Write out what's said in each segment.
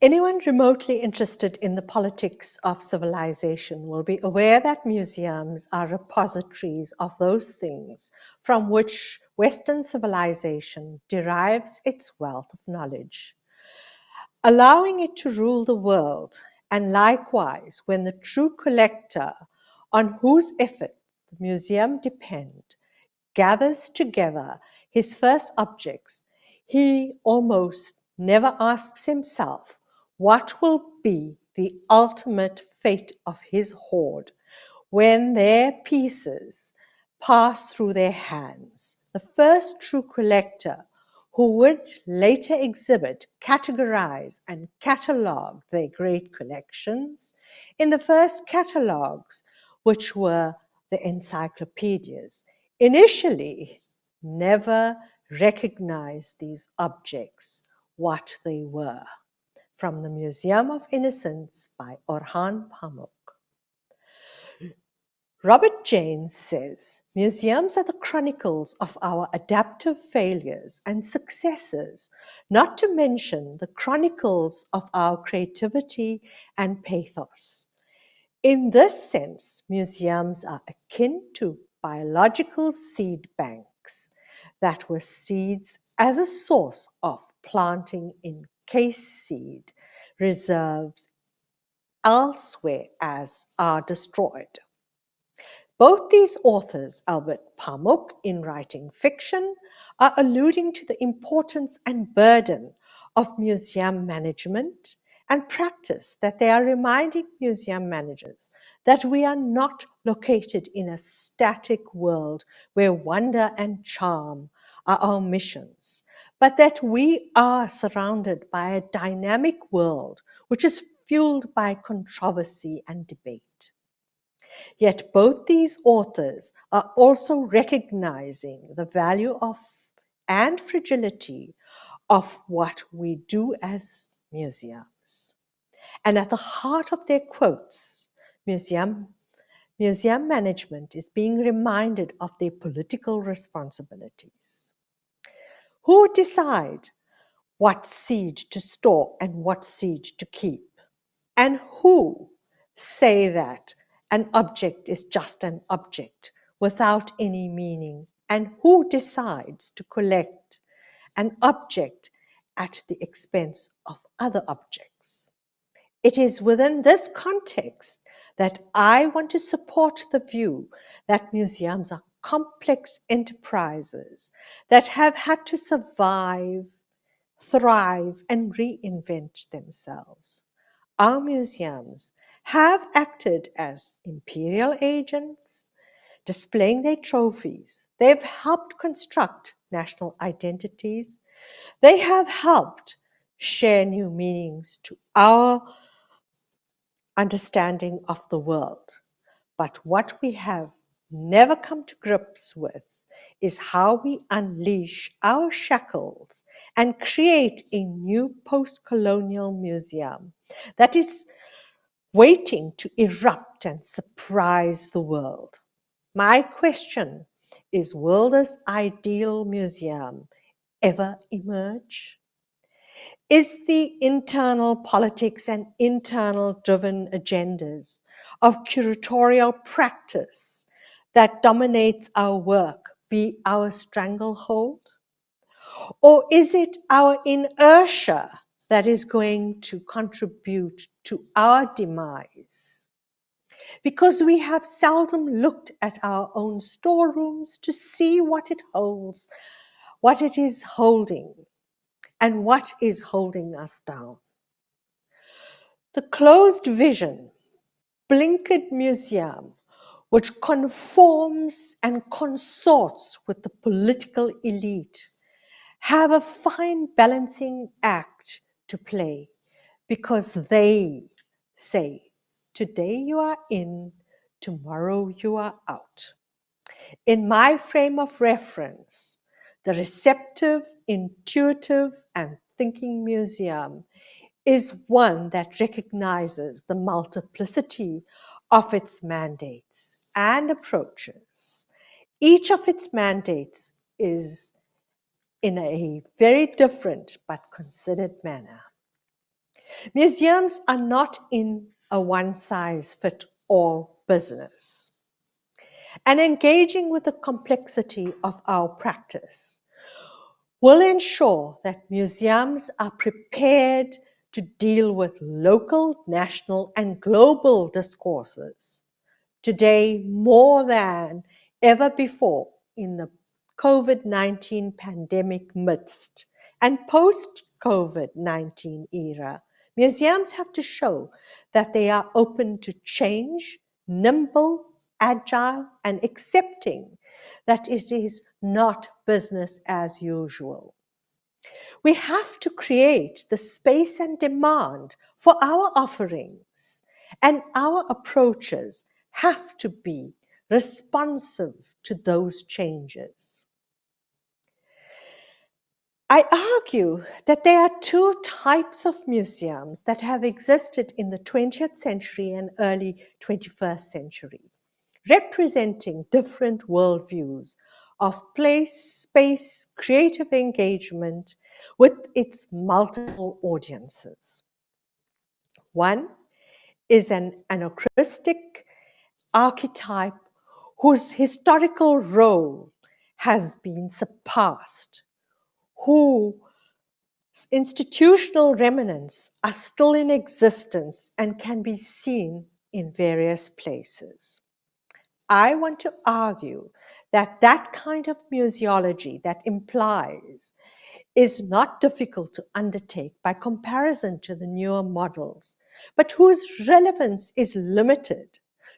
Anyone remotely interested in the politics of civilization will be aware that museums are repositories of those things from which Western civilization derives its wealth of knowledge, allowing it to rule the world, and likewise when the true collector, on whose effort the museum depends, gathers together his first objects, he almost never asks himself what will be the ultimate fate of his hoard when their pieces pass through their hands. The first true collector who would later exhibit, categorize, and catalogue their great collections in the first catalogues, which were the encyclopedias, initially never recognized these objects, what they were. From the Museum of Innocence by Orhan Pamuk. Robert Janes says, museums are the chronicles of our adaptive failures and successes, not to mention the chronicles of our creativity and pathos. In this sense, museums are akin to biological seed banks that were seeds as a source of planting in case seed reserves elsewhere as are destroyed. Both these authors, Albert Pamuk in writing fiction, are alluding to the importance and burden of museum management and practice, that they are reminding museum managers that we are not located in a static world where wonder and charm are our missions, but that we are surrounded by a dynamic world which is fueled by controversy and debate. Yet both these authors are also recognizing the value of and fragility of what we do as museums. And at the heart of their quotes, museum management is being reminded of their political responsibilities. Who decide what seed to store and what seed to keep? And who say that an object is just an object without any meaning? And who decides to collect an object at the expense of other objects? It is within this context that I want to support the view that museums are complex enterprises that have had to survive, thrive, and reinvent themselves. Our museums have acted as imperial agents, displaying their trophies. They've helped construct national identities. They have helped share new meanings to our understanding of the world. But what we have never come to grips with is how we unleash our shackles and create a new post colonial museum that is waiting to erupt and surprise the world. My question is, will this ideal museum ever emerge? Is the internal politics and internal driven agendas of curatorial practice that dominates our work be our stranglehold? Or is it our inertia that is going to contribute to our demise? Because we have seldom looked at our own storerooms to see what it holds, what it is holding, and what is holding us down. The closed vision, blinkered museum, which conforms and consorts with the political elite, have a fine balancing act to play, because they say, today you are in, tomorrow you are out. In my frame of reference, the receptive, intuitive, and thinking museum is one that recognizes the multiplicity of its mandates and approaches. Each of its mandates is in a very different but considered manner. Museums are not in a one-size-fits-all business. And engaging with the complexity of our practice will ensure that museums are prepared to deal with local, national, and global discourses today more than ever before in the COVID-19 pandemic midst and post-COVID-19 era. Museums have to show that they are open to change, nimble, agile, and accepting that it is not business as usual. We have to create the space and demand for our offerings, and our approaches have to be responsive to those changes. I argue that there are two types of museums that have existed in the 20th century and early 21st century, representing different worldviews of place, space, creative engagement with its multiple audiences. One is an anachronistic archetype whose historical role has been surpassed, whose institutional remnants are still in existence and can be seen in various places. I want to argue that that kind of museology that implies is not difficult to undertake by comparison to the newer models, but whose relevance is limited.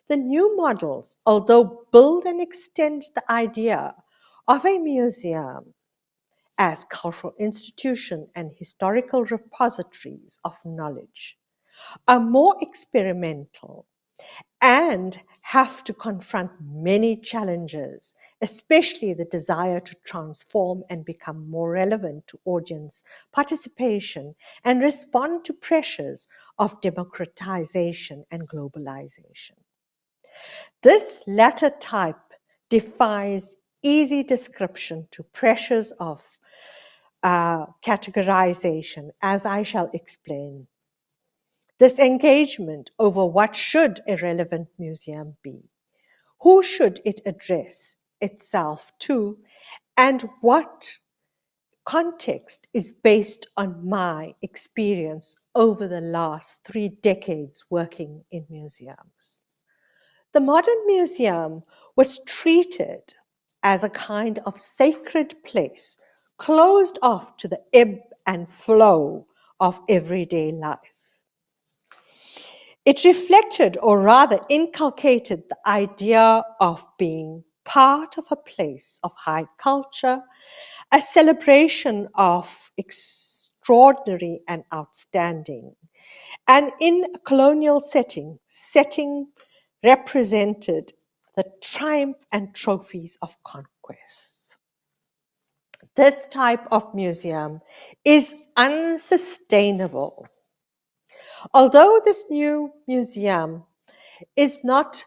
The new models, although build and extend the idea of a museum as cultural institution and historical repositories of knowledge, are more experimental and have to confront many challenges, especially the desire to transform and become more relevant to audience participation and respond to pressures of democratization and globalization. This latter type defies easy description to pressures of categorization, as I shall explain. This engagement over what should a relevant museum be, who should it address itself to, and what context is based on my experience over the last 3 decades working in museums. The modern museum was treated as a kind of sacred place, closed off to the ebb and flow of everyday life. It reflected, or rather inculcated, the idea of being part of a place of high culture, a celebration of extraordinary and outstanding. And in a colonial setting represented the triumph and trophies of conquest. This type of museum is unsustainable. Although this new museum is not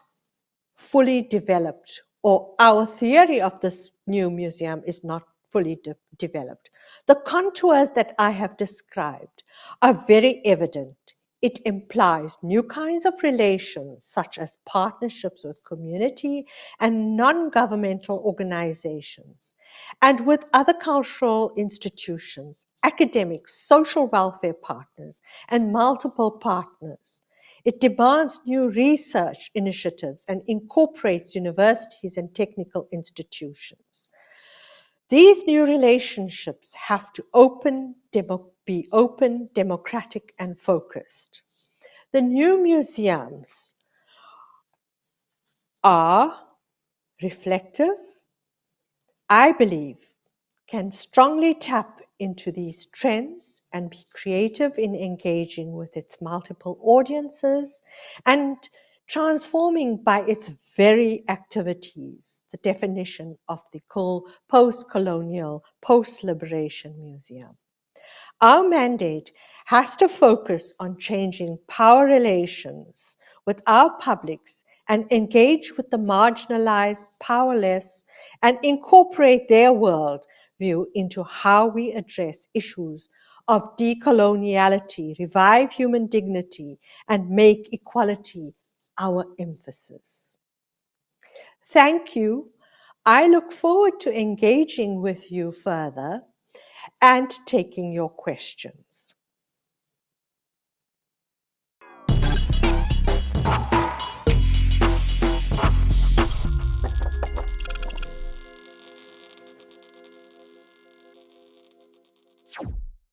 fully developed, or our theory of this new museum is not fully developed, the contours that I have described are very evident. It implies new kinds of relations, such as partnerships with community and non-governmental organizations, and with other cultural institutions, academics, social welfare partners, and multiple partners. It demands new research initiatives and incorporates universities and technical institutions. These new relationships have to be open, democratic, and focused. The new museums are reflective, I believe, can strongly tap into these trends and be creative in engaging with its multiple audiences and transforming by its very activities the definition of the post-colonial, post-liberation museum. Our mandate has to focus on changing power relations with our publics and engage with the marginalized, powerless, and incorporate their world view into how we address issues of decoloniality, revive human dignity, and make equality our emphasis. Thank you. I look forward to engaging with you further and taking your questions.